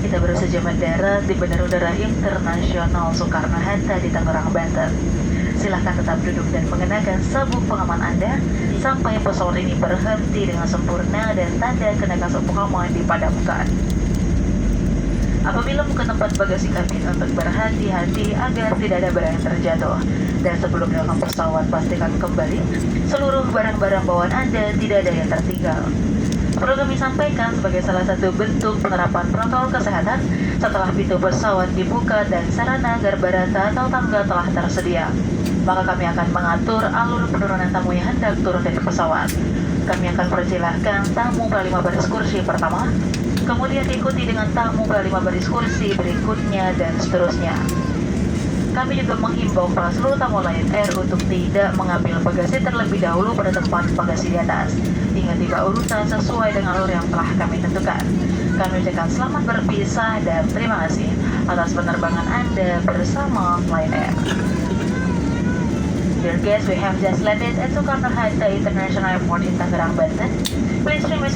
Kita baru saja mendarat di Bandara Udara Internasional Soekarno-Hatta di Tangerang, Banten. Silahkan tetap duduk dan mengenakan sabuk pengaman Anda sampai pesawat ini berhenti dengan sempurna dan tanda kenakan sabuk pengaman dipadamkan. Apabila buka tempat bagasi kabin untuk berhati-hati agar tidak ada barang yang terjatuh. Dan sebelum meninggalkan pesawat, pastikan kembali seluruh barang-barang bawaan Anda tidak ada yang tertinggal. Perlu kami sampaikan sebagai salah satu bentuk penerapan protokol kesehatan setelah pintu pesawat dibuka dan sarana garba data atau tangga telah tersedia. Maka kami akan mengatur alur penurunan tamu yang hendak turun dari pesawat. Kami akan persilahkan tamu berlima baris kursi pertama, kemudian diikuti dengan tamu berlima baris kursi berikutnya, dan seterusnya. Kami juga menghimbau kepada seluruh tamu Lion Air untuk tidak mengambil bagasi terlebih dahulu pada tempat bagasi di atas. Ingat tiba urutan sesuai dengan alur yang telah kami tentukan. Kami ucapkan selamat berpisah dan terima kasih atas penerbangan Anda bersama Lion Air. Dear guests, we have just landed at Soekarno-Hatta International Airport in Tangerang, Banten. Please remain